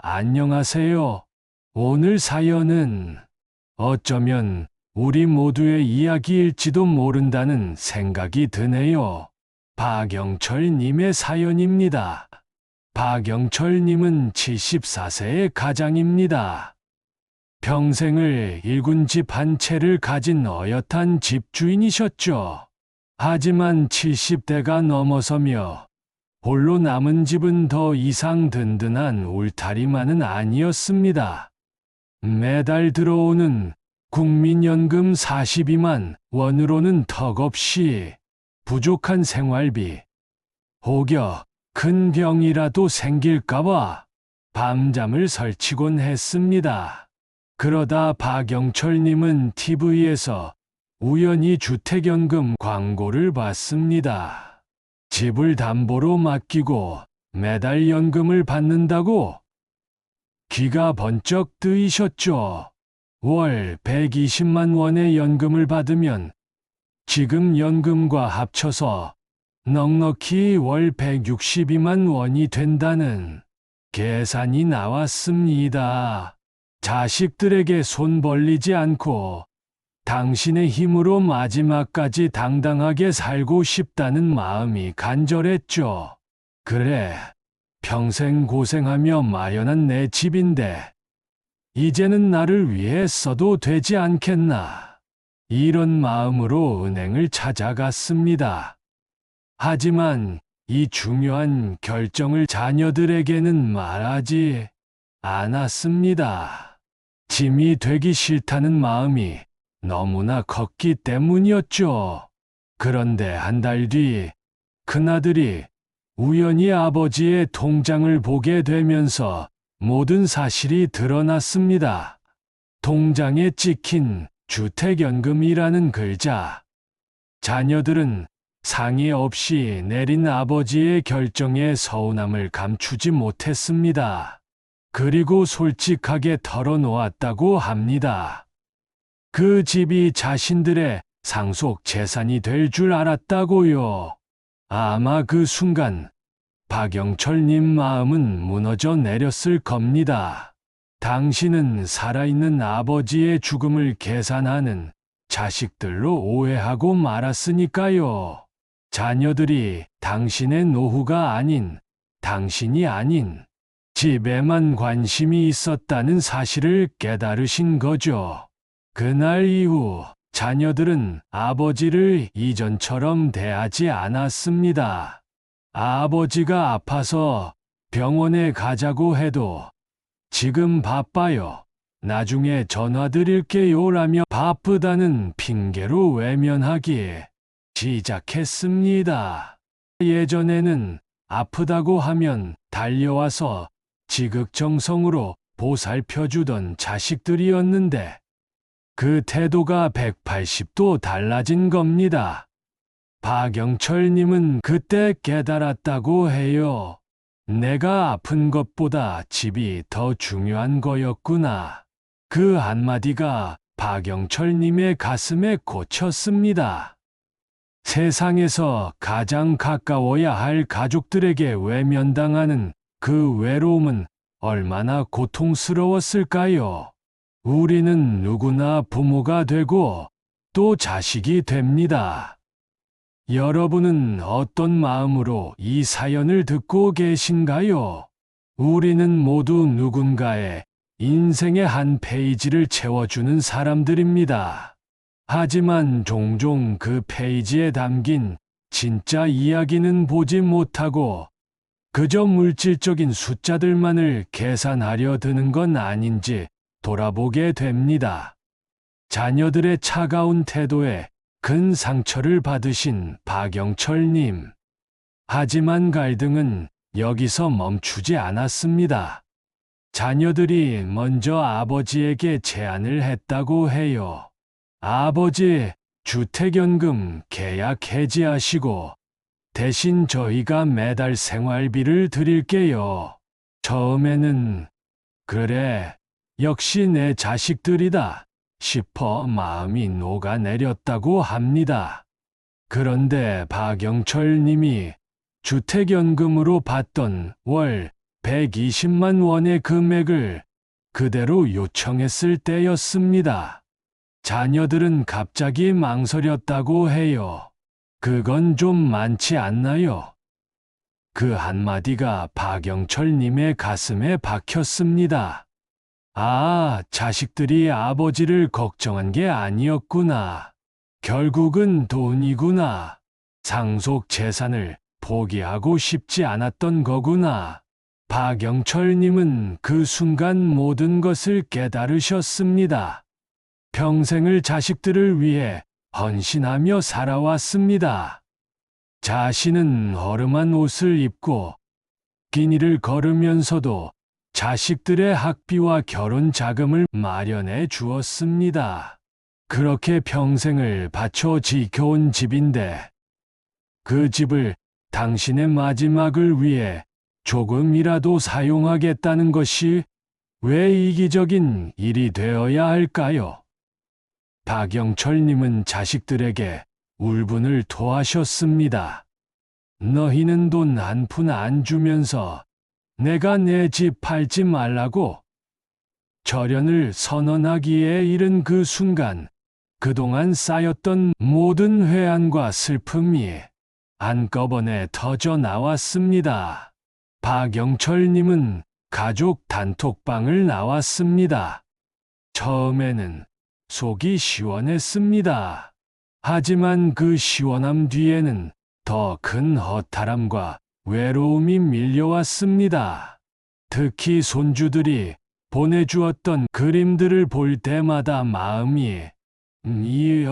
안녕하세요. 오늘 사연은 어쩌면 우리 모두의 이야기일지도 모른다는 생각이 드네요. 박영철님의 사연입니다. 박영철님은 74세의 가장입니다. 평생을 일군 집 한 채를 가진 어엿한 집주인이셨죠. 하지만 70대가 넘어서며 홀로 남은 집은 더 이상 든든한 울타리만은 아니었습니다. 매달 들어오는 국민연금 42만 원으로는 턱없이 부족한 생활비, 혹여 큰 병이라도 생길까봐 밤잠을 설치곤 했습니다. 그러다 박영철님은 TV에서 우연히 주택연금 광고를 봤습니다. 집을 담보로 맡기고 매달 연금을 받는다고 귀가 번쩍 뜨이셨죠. 월 120만 원의 연금을 받으면 지금 연금과 합쳐서 넉넉히 월 162만 원이 된다는 계산이 나왔습니다. 자식들에게 손 벌리지 않고 당신의 힘으로 마지막까지 당당하게 살고 싶다는 마음이 간절했죠. 그래, 평생 고생하며 마련한 내 집인데 이제는 나를 위해 써도 되지 않겠나. 이런 마음으로 은행을 찾아갔습니다. 하지만 이 중요한 결정을 자녀들에게는 말하지 않았습니다. 짐이 되기 싫다는 마음이 너무나 컸기 때문이었죠. 그런데 한 달 뒤 큰아들이 우연히 아버지의 통장을 보게 되면서 모든 사실이 드러났습니다. 통장에 찍힌 주택연금이라는 글자. 자녀들은 상의 없이 내린 아버지의 결정에 서운함을 감추지 못했습니다. 그리고 솔직하게 털어놓았다고 합니다. 그 집이 자신들의 상속 재산이 될 줄 알았다고요. 아마 그 순간 박영철님 마음은 무너져 내렸을 겁니다. 당신은 살아있는 아버지의 죽음을 계산하는 자식들로 오해하고 말았으니까요. 자녀들이 당신의 노후가 아닌, 당신이 아닌 집에만 관심이 있었다는 사실을 깨달으신 거죠. 그날 이후 자녀들은 아버지를 이전처럼 대하지 않았습니다. 아버지가 아파서 병원에 가자고 해도 지금 바빠요. 나중에 전화드릴게요라며 바쁘다는 핑계로 외면하기 시작했습니다. 예전에는 아프다고 하면 달려와서 지극정성으로 보살펴주던 자식들이었는데 그 태도가 180도 달라진 겁니다. 박영철님은 그때 깨달았다고 해요. 내가 아픈 것보다 집이 더 중요한 거였구나. 그 한마디가 박영철님의 가슴에 꽂혔습니다. 세상에서 가장 가까워야 할 가족들에게 외면당하는 그 외로움은 얼마나 고통스러웠을까요? 우리는 누구나 부모가 되고 또 자식이 됩니다. 여러분은 어떤 마음으로 이 사연을 듣고 계신가요? 우리는 모두 누군가의 인생의 한 페이지를 채워주는 사람들입니다. 하지만 종종 그 페이지에 담긴 진짜 이야기는 보지 못하고 그저 물질적인 숫자들만을 계산하려 드는 건 아닌지 돌아보게 됩니다. 자녀들의 차가운 태도에 큰 상처를 받으신 박영철님. 하지만 갈등은 여기서 멈추지 않았습니다. 자녀들이 먼저 아버지에게 제안을 했다고 해요. 아버지, 주택연금 계약 해지하시고 대신 저희가 매달 생활비를 드릴게요. 처음에는 그래, 역시 내 자식들이다 싶어 마음이 녹아내렸다고 합니다. 그런데 박영철 님이 주택연금으로 받던 월 120만 원의 금액을 그대로 요청했을 때였습니다. 자녀들은 갑자기 망설였다고 해요. 그건 좀 많지 않나요? 그 한마디가 박영철님의 가슴에 박혔습니다. 아, 자식들이 아버지를 걱정한 게 아니었구나. 결국은 돈이구나. 상속 재산을 포기하고 싶지 않았던 거구나. 박영철님은 그 순간 모든 것을 깨달으셨습니다. 평생을 자식들을 위해 헌신하며 살아왔습니다. 자신은 허름한 옷을 입고 길을 걸으면서도 자식들의 학비와 결혼 자금을 마련해 주었습니다. 그렇게 평생을 바쳐 지켜온 집인데 그 집을 당신의 마지막을 위해 조금이라도 사용하겠다는 것이 왜 이기적인 일이 되어야 할까요? 박영철님은 자식들에게 울분을 토하셨습니다. 너희는 돈 한 푼 안 주면서 내가 내 집 팔지 말라고? 절연을 선언하기에 이른 그 순간 그동안 쌓였던 모든 회한과 슬픔이 한꺼번에 터져 나왔습니다. 박영철님은 가족 단톡방을 나왔습니다. 처음에는 속이 시원했습니다. 하지만 그 시원함 뒤에는 더 큰 허탈함과 외로움이 밀려왔습니다. 특히 손주들이 보내주었던 그림들을 볼 때마다 마음이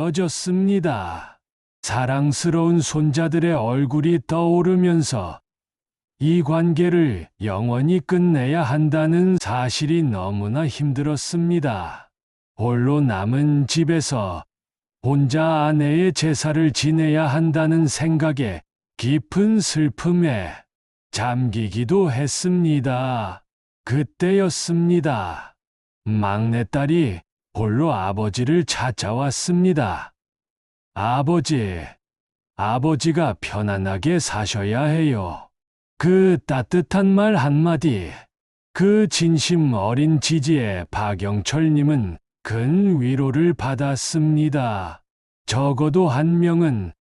이어졌습니다. 사랑스러운 손자들의 얼굴이 떠오르면서 이 관계를 영원히 끝내야 한다는 사실이 너무나 힘들었습니다. 홀로 남은 집에서 혼자 아내의 제사를 지내야 한다는 생각에 깊은 슬픔에 잠기기도 했습니다. 그때였습니다. 막내딸이 홀로 아버지를 찾아왔습니다. 아버지가 편안하게 사셔야 해요. 그 따뜻한 말 한마디, 그 진심 어린 지지에 박영철님은 큰 위로를 받았습니다. 적어도 한 명은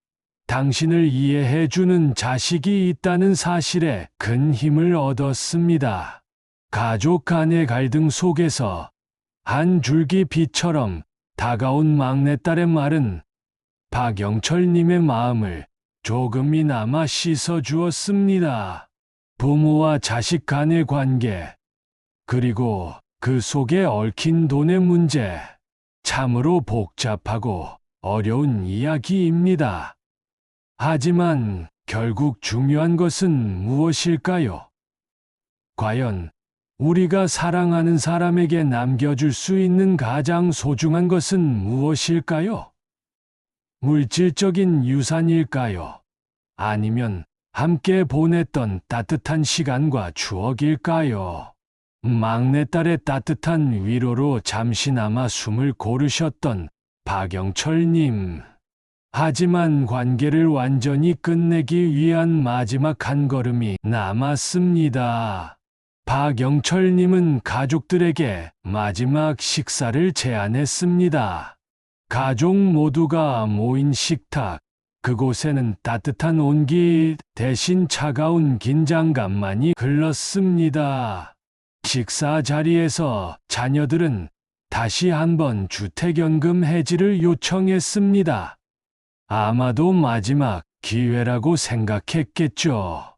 당신을 이해해주는 자식이 있다는 사실에 큰 힘을 얻었습니다. 가족 간의 갈등 속에서 한 줄기 빛처럼 다가온 막내딸의 말은 박영철님의 마음을 조금이나마 씻어주었습니다. 부모와 자식 간의 관계, 그리고 그 속에 얽힌 돈의 문제, 참으로 복잡하고 어려운 이야기입니다. 하지만 결국 중요한 것은 무엇일까요? 과연 우리가 사랑하는 사람에게 남겨줄 수 있는 가장 소중한 것은 무엇일까요? 물질적인 유산일까요? 아니면 함께 보냈던 따뜻한 시간과 추억일까요? 막내딸의 따뜻한 위로로 잠시나마 숨을 고르셨던 박영철님. 하지만 관계를 완전히 끝내기 위한 마지막 한 걸음이 남았습니다. 박영철님은 가족들에게 마지막 식사를 제안했습니다. 가족 모두가 모인 식탁, 그곳에는 따뜻한 온기 대신 차가운 긴장감만이 흘렀습니다. 식사 자리에서 자녀들은 다시 한번 주택연금 해지를 요청했습니다. 아마도 마지막 기회라고 생각했겠죠.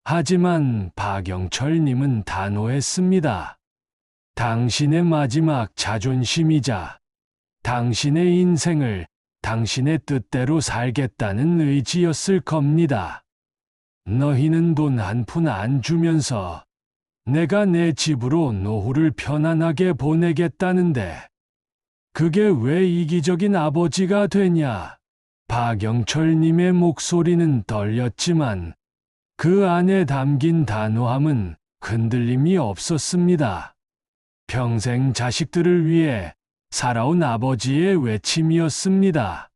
하지만 박영철님은 단호했습니다. 당신의 마지막 자존심이자 당신의 인생을 당신의 뜻대로 살겠다는 의지였을 겁니다. 너희는 돈 한 푼 안 주면서 내가 내 집으로 노후를 편안하게 보내겠다는데 그게 왜 이기적인 아버지가 되냐? 박영철님의 목소리는 떨렸지만 그 안에 담긴 단호함은 흔들림이 없었습니다. 평생 자식들을 위해 살아온 아버지의 외침이었습니다.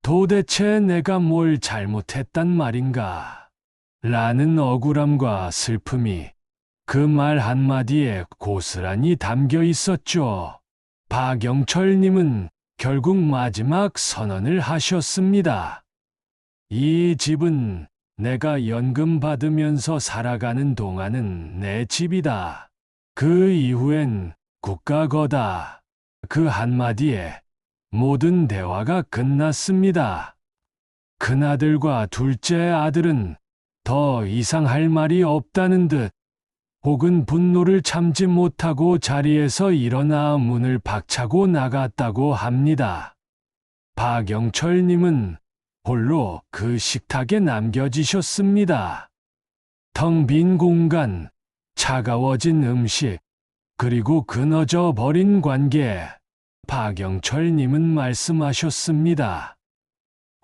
도대체 내가 뭘 잘못했단 말인가? 라는 억울함과 슬픔이 그 말 한마디에 고스란히 담겨 있었죠. 박영철님은 결국 마지막 선언을 하셨습니다. 이 집은 내가 연금 받으면서 살아가는 동안은 내 집이다. 그 이후엔 국가 거다. 그 한마디에 모든 대화가 끝났습니다. 큰아들과 둘째 아들은 더 이상 할 말이 없다는 듯 혹은 분노를 참지 못하고 자리에서 일어나 문을 박차고 나갔다고 합니다. 박영철님은 홀로 그 식탁에 남겨지셨습니다. 텅 빈 공간, 차가워진 음식, 그리고 끊어져 버린 관계. 박영철님은 말씀하셨습니다.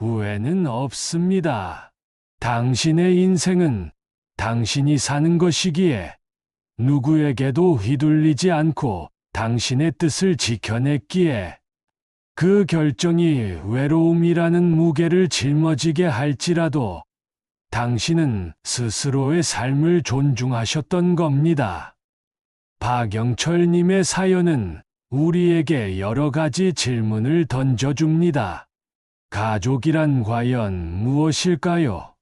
후회는 없습니다. 당신의 인생은 당신이 사는 것이기에 누구에게도 휘둘리지 않고 당신의 뜻을 지켜냈기에 그 결정이 외로움이라는 무게를 짊어지게 할지라도 당신은 스스로의 삶을 존중하셨던 겁니다. 박영철님의 사연은 우리에게 여러 가지 질문을 던져줍니다. 가족이란 과연 무엇일까요?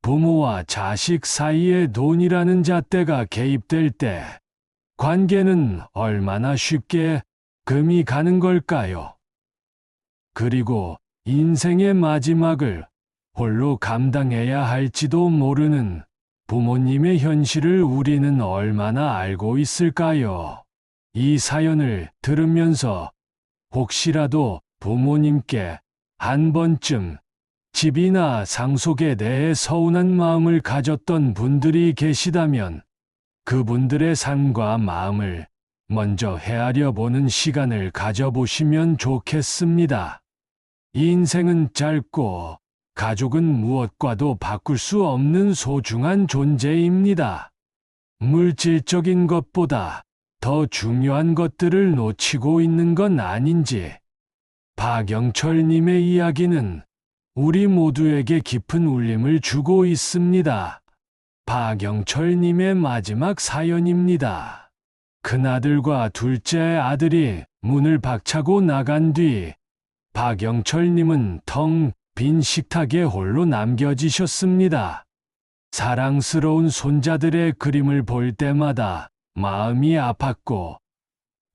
부모와 자식 사이에 돈이라는 잣대가 개입될 때 관계는 얼마나 쉽게 금이 가는 걸까요? 그리고 인생의 마지막을 홀로 감당해야 할지도 모르는 부모님의 현실을 우리는 얼마나 알고 있을까요? 이 사연을 들으면서 혹시라도 부모님께 한 번쯤 집이나 상속에 대해 서운한 마음을 가졌던 분들이 계시다면 그분들의 삶과 마음을 먼저 헤아려 보는 시간을 가져보시면 좋겠습니다. 인생은 짧고 가족은 무엇과도 바꿀 수 없는 소중한 존재입니다. 물질적인 것보다 더 중요한 것들을 놓치고 있는 건 아닌지. 박영철님의 이야기는 우리 모두에게 깊은 울림을 주고 있습니다. 박영철님의 마지막 사연입니다. 큰아들과 둘째 아들이 문을 박차고 나간 뒤 박영철님은 텅 빈 식탁에 홀로 남겨지셨습니다. 사랑스러운 손자들의 그림을 볼 때마다 마음이 아팠고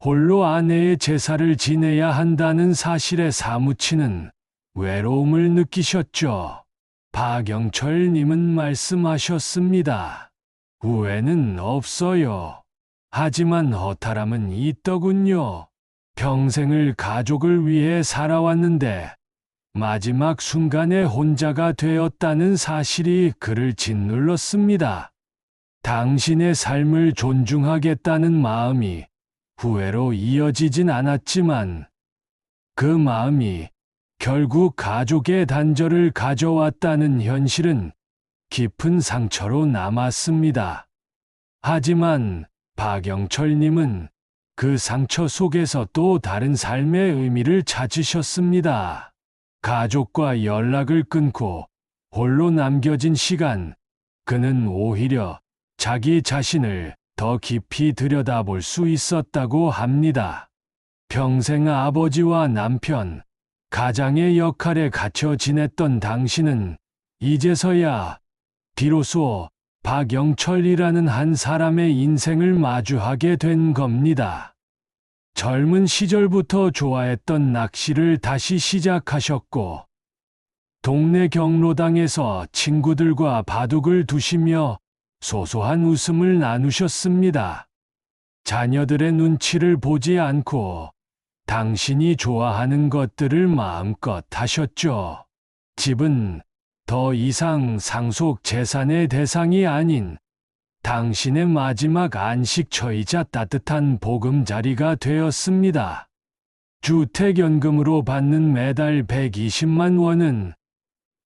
홀로 아내의 제사를 지내야 한다는 사실에 사무치는 외로움을 느끼셨죠. 박영철님은 말씀하셨습니다. 후회는 없어요. 하지만 허탈함은 있더군요. 평생을 가족을 위해 살아왔는데 마지막 순간에 혼자가 되었다는 사실이 그를 짓눌렀습니다. 당신의 삶을 존중하겠다는 마음이 후회로 이어지진 않았지만 그 마음이 결국 가족의 단절을 가져왔다는 현실은 깊은 상처로 남았습니다. 하지만 박영철님은 그 상처 속에서 또 다른 삶의 의미를 찾으셨습니다. 가족과 연락을 끊고 홀로 남겨진 시간, 그는 오히려 자기 자신을 더 깊이 들여다볼 수 있었다고 합니다. 평생 아버지와 남편, 가장의 역할에 갇혀 지냈던 당신은 이제서야 비로소 박영철이라는 한 사람의 인생을 마주하게 된 겁니다. 젊은 시절부터 좋아했던 낚시를 다시 시작하셨고, 동네 경로당에서 친구들과 바둑을 두시며 소소한 웃음을 나누셨습니다. 자녀들의 눈치를 보지 않고 당신이 좋아하는 것들을 마음껏 하셨죠. 집은 더 이상 상속 재산의 대상이 아닌 당신의 마지막 안식처이자 따뜻한 보금자리가 되었습니다. 주택연금으로 받는 매달 120만 원은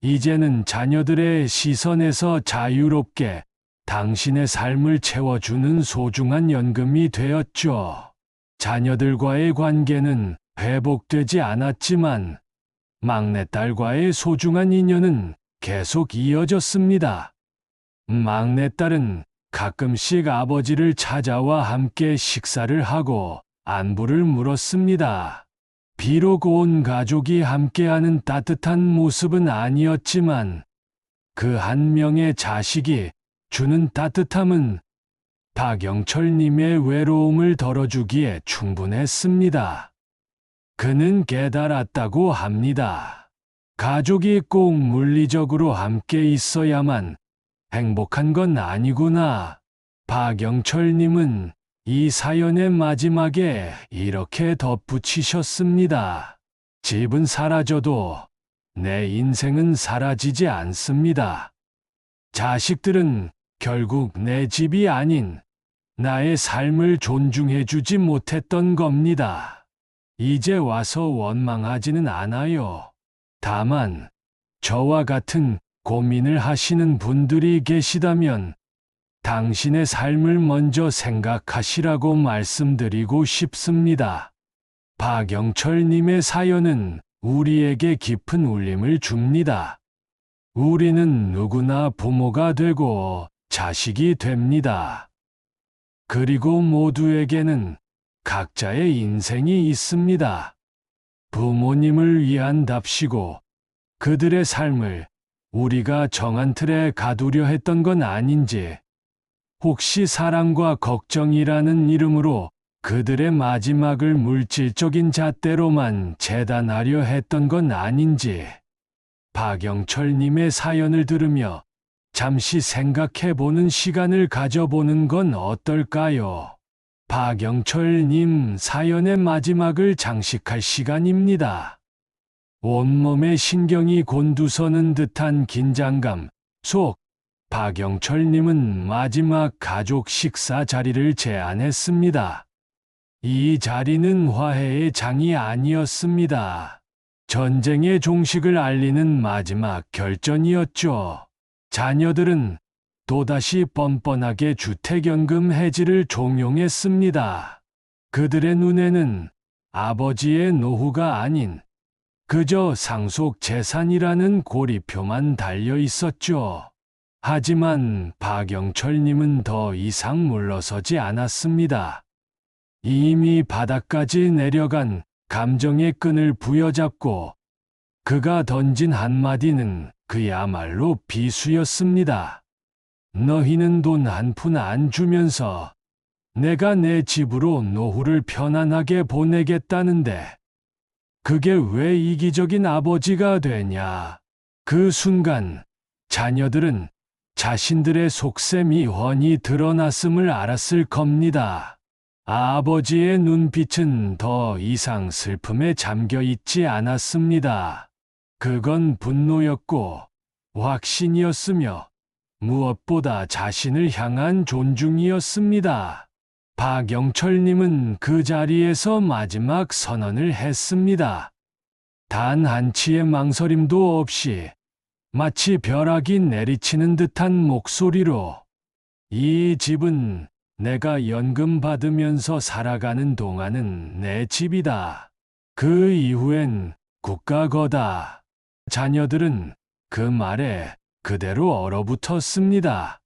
이제는 자녀들의 시선에서 자유롭게 당신의 삶을 채워주는 소중한 연금이 되었죠. 자녀들과의 관계는 회복되지 않았지만 막내딸과의 소중한 인연은 계속 이어졌습니다. 막내딸은 가끔씩 아버지를 찾아와 함께 식사를 하고 안부를 물었습니다. 비록 온 가족이 함께하는 따뜻한 모습은 아니었지만 그 한 명의 자식이 주는 따뜻함은 박영철님의 외로움을 덜어주기에 충분했습니다. 그는 깨달았다고 합니다. 가족이 꼭 물리적으로 함께 있어야만 행복한 건 아니구나. 박영철님은 이 사연의 마지막에 이렇게 덧붙이셨습니다. 집은 사라져도 내 인생은 사라지지 않습니다. 자식들은 결국 내 집이 아닌 나의 삶을 존중해주지 못했던 겁니다. 이제 와서 원망하지는 않아요. 다만 저와 같은 고민을 하시는 분들이 계시다면 당신의 삶을 먼저 생각하시라고 말씀드리고 싶습니다. 박영철님의 사연은 우리에게 깊은 울림을 줍니다. 우리는 누구나 부모가 되고 자식이 됩니다. 그리고 모두에게는 각자의 인생이 있습니다. 부모님을 위한 답시고 그들의 삶을 우리가 정한 틀에 가두려 했던 건 아닌지, 혹시 사랑과 걱정이라는 이름으로 그들의 마지막을 물질적인 잣대로만 재단하려 했던 건 아닌지, 박영철님의 사연을 들으며 잠시 생각해보는 시간을 가져보는 건 어떨까요? 박영철님 사연의 마지막을 장식할 시간입니다. 온몸에 신경이 곤두서는 듯한 긴장감 속 박영철님은 마지막 가족 식사 자리를 제안했습니다. 이 자리는 화해의 장이 아니었습니다. 전쟁의 종식을 알리는 마지막 결전이었죠. 자녀들은 또다시 뻔뻔하게 주택연금 해지를 종용했습니다. 그들의 눈에는 아버지의 노후가 아닌 그저 상속 재산이라는 고리표만 달려 있었죠. 하지만 박영철님은 더 이상 물러서지 않았습니다. 이미 바닥까지 내려간 감정의 끈을 부여잡고 그가 던진 한마디는 그야말로 비수였습니다. 너희는 돈 한 푼 안 주면서 내가 내 집으로 노후를 편안하게 보내겠다는데 그게 왜 이기적인 아버지가 되냐. 그 순간 자녀들은 자신들의 속셈이 훤히 드러났음을 알았을 겁니다. 아버지의 눈빛은 더 이상 슬픔에 잠겨 있지 않았습니다. 그건 분노였고 확신이었으며 무엇보다 자신을 향한 존중이었습니다. 박영철님은 그 자리에서 마지막 선언을 했습니다. 단 한치의 망설임도 없이 마치 벼락이 내리치는 듯한 목소리로 이 집은 내가 연금 받으면서 살아가는 동안은 내 집이다. 그 이후엔 국가 거다. 자녀들은 그 말에 그대로 얼어붙었습니다.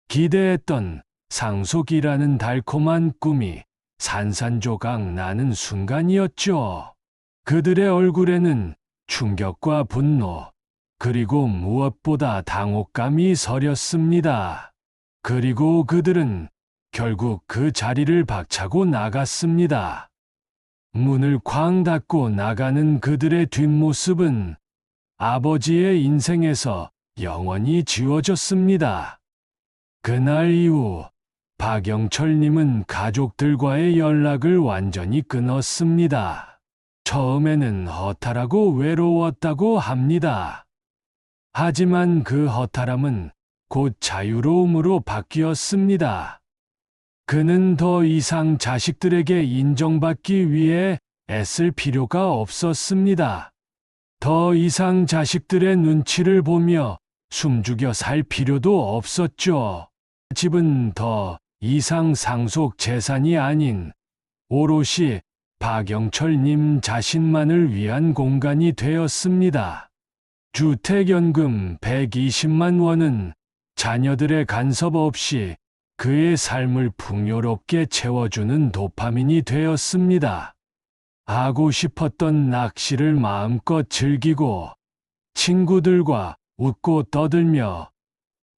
기대했던 상속이라는 달콤한 꿈이 산산조각 나는 순간이었죠. 그들의 얼굴에는 충격과 분노, 그리고 무엇보다 당혹감이 서렸습니다. 그리고 그들은 결국 그 자리를 박차고 나갔습니다. 문을 쾅 닫고 나가는 그들의 뒷모습은 아버지의 인생에서 영원히 지워졌습니다. 그날 이후 박영철님은 가족들과의 연락을 완전히 끊었습니다. 처음에는 허탈하고 외로웠다고 합니다. 하지만 그 허탈함은 곧 자유로움으로 바뀌었습니다. 그는 더 이상 자식들에게 인정받기 위해 애쓸 필요가 없었습니다. 더 이상 자식들의 눈치를 보며 숨죽여 살 필요도 없었죠. 집은 더 이상 상속 재산이 아닌 오롯이 박영철님 자신만을 위한 공간이 되었습니다. 주택연금 120만 원은 자녀들의 간섭 없이 그의 삶을 풍요롭게 채워주는 도파민이 되었습니다. 하고 싶었던 낚시를 마음껏 즐기고 친구들과 웃고 떠들며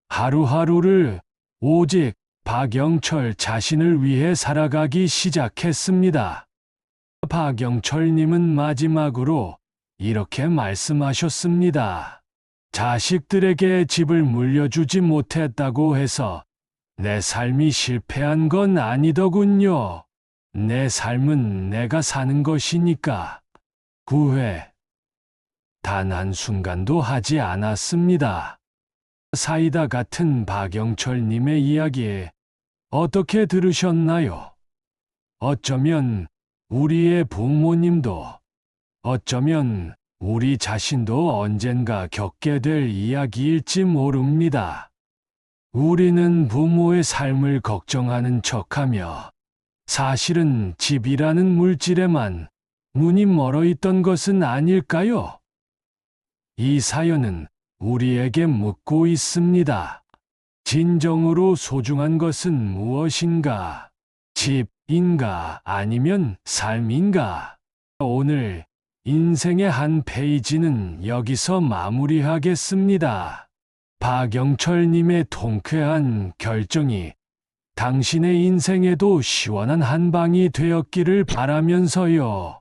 하루하루를 오직 박영철 자신을 위해 살아가기 시작했습니다. 박영철님은 마지막으로 이렇게 말씀하셨습니다. 자식들에게 집을 물려주지 못했다고 해서 내 삶이 실패한 건 아니더군요. 내 삶은 내가 사는 것이니까 후회 단 한순간도 하지 않았습니다. 사이다 같은 박영철님의 이야기 어떻게 들으셨나요? 어쩌면 우리의 부모님도, 어쩌면 우리 자신도 언젠가 겪게 될 이야기일지 모릅니다. 우리는 부모의 삶을 걱정하는 척하며 사실은 집이라는 물질에만 눈이 멀어 있던 것은 아닐까요? 이 사연은 우리에게 묻고 있습니다. 진정으로 소중한 것은 무엇인가? 집인가 아니면 삶인가? 오늘 인생의 한 페이지는 여기서 마무리하겠습니다. 박영철님의 통쾌한 결정이 당신의 인생에도 시원한 한방이 되었기를 바라면서요.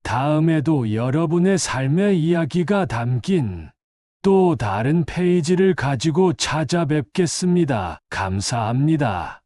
다음에도 여러분의 삶의 이야기가 담긴 또 다른 페이지를 가지고 찾아뵙겠습니다. 감사합니다.